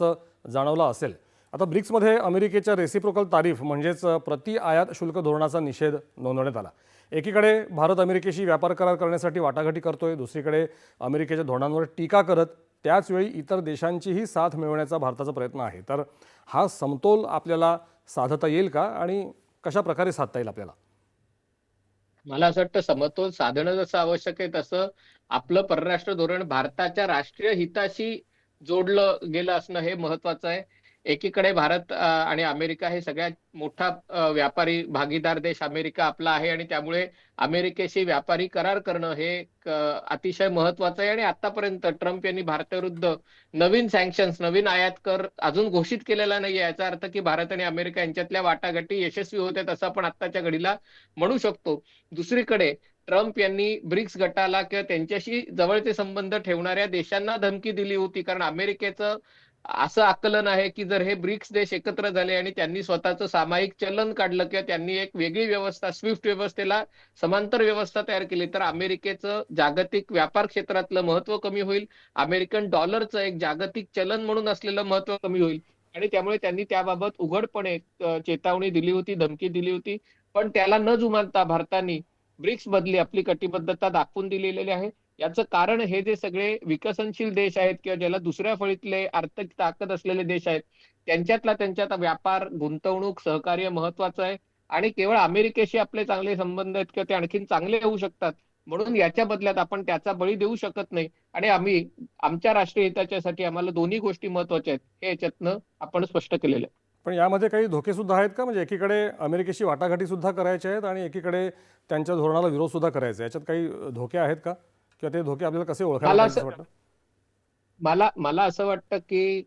जास्त जाणवला असेल. आता ब्रिक्समध्ये अमेरिकेच्या रेसिप्रोकल तारीफ म्हणजेच प्रति आयात शुल्क धोरणाचा निषेध नोंदवण्यात आला. एकीकडे भारत अमेरिकेशी व्यापार करार करण्यासाठी वाटाघाटी करतोय, दुसरीकडे अमेरिकेच्या धोरणांवर टीका करत त्याचवेळी इतर देशांचीही साथ मिळवण्याचा भारताचा प्रयत्न आहे. तर हा समतोल आपल्याला साधता येईल का आणि कशा प्रकारे साधता येईल आपल्याला? मला असं वाटतं समतोल साधणं जसं आवश्यक आहे तसं आपलं परराष्ट्र धोरण भारताच्या राष्ट्रीय हिताशी जोडलं गेलं असणं हे महत्वाचं आहे. एकीकडे भारत आणि अमेरिका हे सगळ्यात मोठा व्यापारी भागीदार देश अमेरिका आपला आहे आणि त्यामुळे अमेरिकेशी व्यापारी करार करणं हे एक, अतिशय महत्वाचं आहे. आणि आतापर्यंत ट्रम्प यांनी भारताविरुद्ध नवीन सँक्शन्स, नवीन आयात कर अजून घोषित केलेला नाहीये. याचा अर्थ की भारत आणि अमेरिका यांच्यातल्या वाटाघाटी यशस्वी होत आहेत असं आपण आत्ताच्या घडीला म्हणू शकतो. दुसरीकडे ट्रम्प यांनी ब्रिक्स गटाला किंवा त्यांच्याशी जवळचे संबंध ठेवणाऱ्या देशांना धमकी दिली होती, कारण अमेरिकेचं असं आकलन आहे की जर हे ब्रिक्स देश एकत्र झाले आणि त्यांनी स्वतःचं सामायिक चलन काढलं किंवा त्यांनी एक वेगळी व्यवस्था, स्विफ्ट व्यवस्थेला समांतर व्यवस्था तयार केली, तर अमेरिकेचं जागतिक व्यापार क्षेत्रातलं महत्व कमी होईल. अमेरिकन डॉलरचं एक जागतिक चलन म्हणून असलेलं महत्व कमी होईल. आणि त्यामुळे त्यांनी त्याबाबत उघडपणे चेतावणी दिली होती, धमकी दिली होती. पण त्याला न जुमानता भारताने ब्रिक्स बदली आपली कटिबद्धता दाखवून दिलेली आहे. याचं कारण हे जे सगळे विकसनशील देश आहेत किंवा ज्याला दुसऱ्या फळीतले आर्थिक ताकद असलेले देश आहेत, त्यांच्यात व्यापार, गुंतवणूक, सहकार्य महत्वाचं आहे. आणि केवळ अमेरिकेशी आपले चांगले संबंध आहेत किंवा ते आणखीन चांगले होऊ शकतात, म्हणून याच्या बदल्यात आपण त्याचा बळी देऊ शकत नाही. आणि आम्ही आमच्या राष्ट्रीय हिताच्यासाठी आम्हाला दोन्ही गोष्टी महत्वाच्या आहेत हे याच्यातनं आपण स्पष्ट केलेलं आहे. पण यामध्ये काही धोके सुद्धा आहेत का? म्हणजे एकीकडे अमेरिकेशी वाटाघाटी सुद्धा करायच्या आहेत आणि एकीकडे त्यांच्या धोरणाला विरोध सुद्धा करायचा आहे. याच्यात काही धोके आहेत का? किंवा ते धोके आपल्याला कसे ओळखायला मला पाहिजे असं असं वाटतं? मला मला असं वाटतं की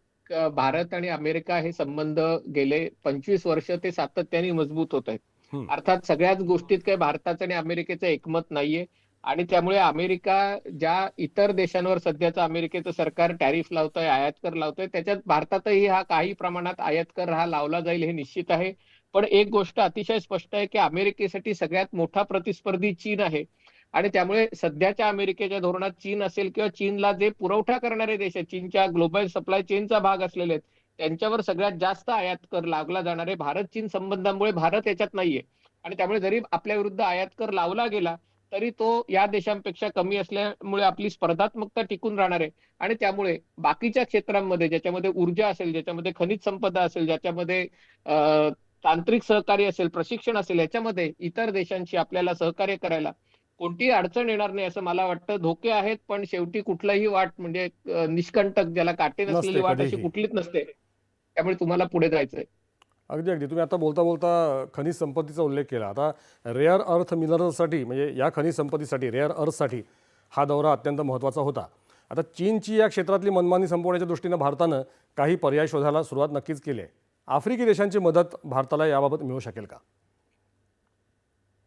भारत आणि अमेरिका हे संबंध गेले 25 वर्ष ते सातत्याने मजबूत होत आहेत. हं. अर्थात सगळ्याच गोष्टीत काही भारताचं आणि अमेरिकेचं एकमत नाहीये. आणि त्यामुळे अमेरिका ज्या इतर देशांवर सध्याचं अमेरिकेचं सरकार टॅरिफ लावतंय, आयात कर लावतंय, त्याच्यात भारतातही हा काही प्रमाणात आयात कर हा लावला जाईल हे निश्चित आहे. पण एक गोष्ट अतिशय स्पष्ट आहे की अमेरिकेसाठी सगळ्यात मोठा प्रतिस्पर्धी चीन आहे. आणि त्यामुळे सध्याच्या अमेरिकेच्या धोरणात चीन असेल किंवा चीनला जे पुरवठा करणारे देश आहेत, चीनच्या ग्लोबल सप्लाय चेनचा भाग असलेले आहेत, त्यांच्यावर सगळ्यात जास्त आयात कर लागला जाणार आहे. भारत चीन संबंधामुळे भारत याच्यात नाहीये. आणि त्यामुळे जरी आपल्या विरुद्ध आयात कर लावला गेला तरी तो या देशांपेक्षा कमी असल्यामुळे आपली स्पर्धात्मकता टिकून राहणार आहे. आणि त्यामुळे बाकीच्या क्षेत्रांमध्ये, ज्याच्यामध्ये ऊर्जा असेल, ज्याच्यामध्ये खनिज संपदा असेल, ज्याच्यामध्ये तांत्रिक सहकार्य असेल, प्रशिक्षण असेल, याच्यामध्ये इतर देशांशी आपल्याला सहकार्य करायला कोणतीही अडचण येणार नाही असं मला वाटतं. धोके आहेत, पण शेवटी कुठलाही वाट म्हणजे निष्कंटक, ज्याला काटे नसलेली नसते वाट अशी कधीही. कुठलीच नसते. त्यामुळे तुम्हाला पुढे जायचंय. अगदी अगदी तुम्ही आता बोलता बोलता खनिज संपत्तीचा उल्लेख केला. आता रेअर अर्थ मिनरल्ससाठी म्हणजे या खनिज संपत्तीसाठी, रेअर अर्थसाठी हा दौरा अत्यंत महत्त्वाचा होता. आता चीनची या क्षेत्रातली मनमानी संपवण्याच्या दृष्टीनं भारतानं काही पर्याय शोधायला सुरुवात नक्कीच केली आहे. आफ्रिकी देशांची मदत भारताला याबाबत मिळू शकेल का?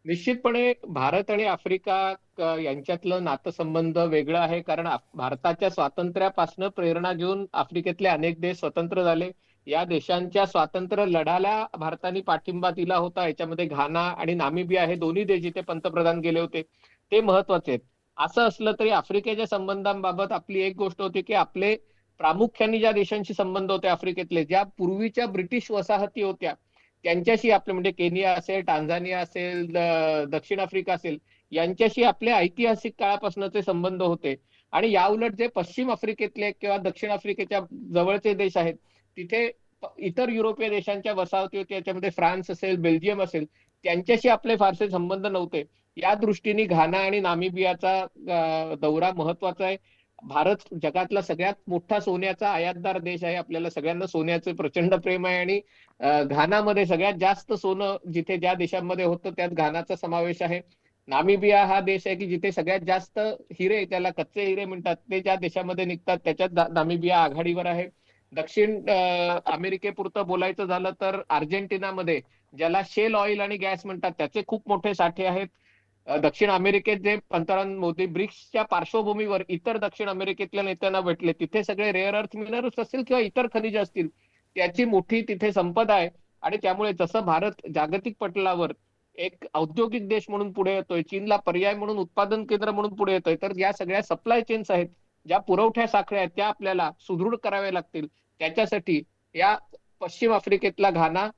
निश्चितपणे भारत आणि आफ्रिका यांच्यातलं नातेसंबंध वेगळं आहे, कारण भारताच्या स्वातंत्र्यापासून प्रेरणा घेऊन आफ्रिकेतले अनेक देश स्वतंत्र झाले. या देशांच्या स्वातंत्र्य लढ्याला भारताने पाठिंबा दिला होता. याच्यामध्ये घाना आणि नामिबिया हे दोन्ही देश जिथे पंतप्रधान गेले होते ते महत्वाचे आहेत. असं असलं तरी आफ्रिकेच्या संबंधांबाबत आपली एक गोष्ट होती की आपले प्रामुख्याने ज्या देशांशी संबंध होते आफ्रिकेतले, ज्या पूर्वीच्या ब्रिटिश वसाहती होत्या, त्यांच्याशी आपले म्हणजे केनिया असेल, टांझानिया असेल, दक्षिण आफ्रिका असेल, यांच्याशी आपले ऐतिहासिक काळापासूनचे संबंध होते. आणि या उलट जे पश्चिम आफ्रिकेतले किंवा दक्षिण आफ्रिकेच्या जवळचे देश आहेत, तिथे इतर युरोपीय देशांच्या वसाहती होत्या, याच्यामध्ये फ्रान्स असेल, बेल्जियम असेल, त्यांच्याशी आपले फारसे संबंध नव्हते. या दृष्टीने घाना आणि नामिबियाचा दौरा महत्वाचा आहे. भारत जगातला सगळ्यात मोठा सोन्याचा आयातदार देश आहे. आपल्याला सगळ्यांना सोन्याचे प्रचंड प्रेम आहे. आणि घानामध्ये सगळ्यात जास्त सोनं जिथे ज्या देशांमध्ये होतं त्यात घानाचा समावेश आहे. नामिबिया हा देश आहे की जिथे सगळ्यात जास्त हिरे, त्याला कच्चे हिरे म्हणतात, ते ज्या देशामध्ये निघतात त्याच्यात नामिबिया आघाडीवर आहे. दक्षिण अमेरिकेपुरतं बोलायचं झालं तर अर्जेंटिनामध्ये, ज्याला शेल ऑइल आणि गॅस म्हणतात, त्याचे खूप मोठे साठे आहेत. दक्षिण अमेरिकेत जे पंतप्रधान मोदी ब्रिक्सच्या पार्श्वभूमीवर इतर दक्षिण अमेरिकेतल्या नेत्यांना भेटले, तिथे सगळे रेअर अर्थ मिनरल्स असतील किंवा इतर खनिज असतील, त्याची मोठी तिथे संपदा आहे. आणि त्यामुळे जसं भारत जागतिक पटलावर एक औद्योगिक देश म्हणून पुढे येतोय, चीनला पर्याय म्हणून उत्पादन केंद्र म्हणून पुढे येतोय, तर या सगळ्या सप्लाय चेन्स आहेत, ज्या पुरवठ्या साखळ्या आहेत, त्या आपल्याला सुदृढ कराव्या लागतील. त्याच्यासाठी या पश्चिम आफ्रिकेतला घाना,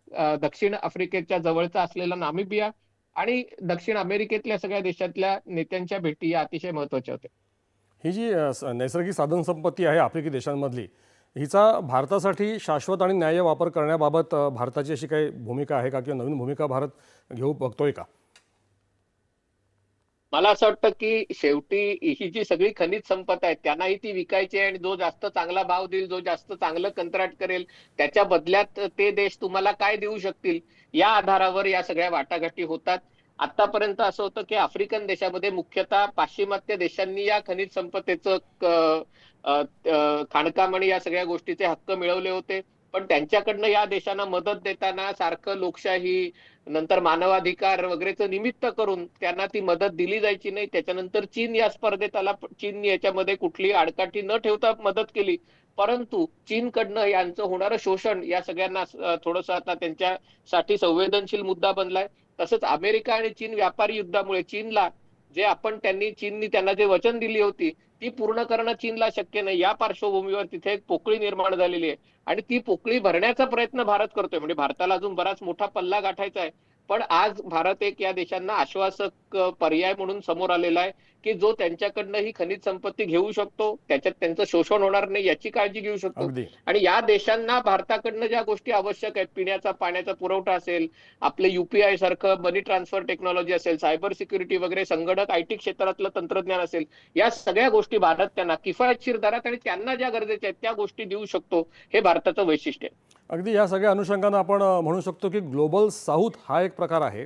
दक्षिण आफ्रिकेच्या जवळचा असलेला नामिबिया आणि दक्षिण अमेरिकेतल्या सगळ्या देशातल्या नेत्यांच्या भेटी या अतिशय महत्वाच्या होत्या. ही जी नैसर्गिक साधनसंपत्ती आहे आफ्रिकी देशांमधली, हिचा भारतासाठी शाश्वत आणि न्याय्य वापर करण्याबाबत भारताची अशी काही भूमिका आहे का, किंवा नवीन भूमिका भारत घेऊ बघतोय का? मला असं वाटतं की शेवटी ही जी सगळी खनिज संपदा आहे त्यांनाही ती विकायची आहे आणि जो जास्त चांगला भाव देईल, जो जास्त चांगलं कंत्राट करेल, त्याच्या बदल्यात ते देश तुम्हाला काय देऊ शकतील या आधारावर या सगळ्या वाटाघाटी होतात. आतापर्यंत असं होतं की आफ्रिकन देशामध्ये मुख्यतः पाश्चिमात्य देशांनी या खनिज संपदेचं खाणकाम आणि या सगळ्या गोष्टीचे हक्क मिळवले होते. पण त्यांच्याकडनं या देशांना मदत देताना सारखं लोकशाही, नंतर मानवाधिकार वगैरेचं निमित्त करून त्यांना ती मदत दिली जायची नाही. त्याच्यानंतर चीन या स्पर्धेत आला. चीनने याच्यामध्ये कुठली आडकाठी न ठेवता मदत केली. परंतु चीनकडनं यांचं होणारं शोषण या सगळ्यांना थोडंसं आता त्यांच्यासाठी संवेदनशील मुद्दा बनलाय. तसंच अमेरिका आणि चीन व्यापारी युद्धामुळे चीनला चीननी त्यांना जे वचन दिली होती ती पूर्ण करणं चीनला शक्य नाही. या पार्श्वभूमीवर तिथे एक पोकळी निर्माण झालेली आहे आणि ती पोकळी भरण्याचा प्रयत्न भारत करतोय. म्हणजे भारताला अजून बराच मोठा पल्ला गाठायचा आहे. पण आज भारत एक या देशांना आश्वासक पर्याय म्हणून समोर आलेला आहे की जो त्यांच्याकडनं ही खनिज संपत्ती घेऊ शकतो, त्याच्यात त्यांचं शोषण होणार नाही याची काळजी घेऊ शकतो. अगदी. आणि या देशांना भारताकडनं ज्या गोष्टी आवश्यक आहेत, पिण्याचा पाण्याचा पुरवठा असेल, आपले युपीआय सारखं मनी ट्रान्सफर टेक्नॉलॉजी असेल, सायबर सिक्युरिटी वगैरे, संगणक आयटी क्षेत्रातलं तंत्रज्ञान असेल, या सगळ्या गोष्टी भारत त्यांना किफायतशीर दरात आणि त्यांना ज्या गरजेच्या आहेत त्या गोष्टी देऊ शकतो. हे भारताचं वैशिष्ट्य आहे. अगदी या सगळ्या अनुषंगानं आपण म्हणू शकतो की ग्लोबल साऊथ हा एक प्रकार आहे.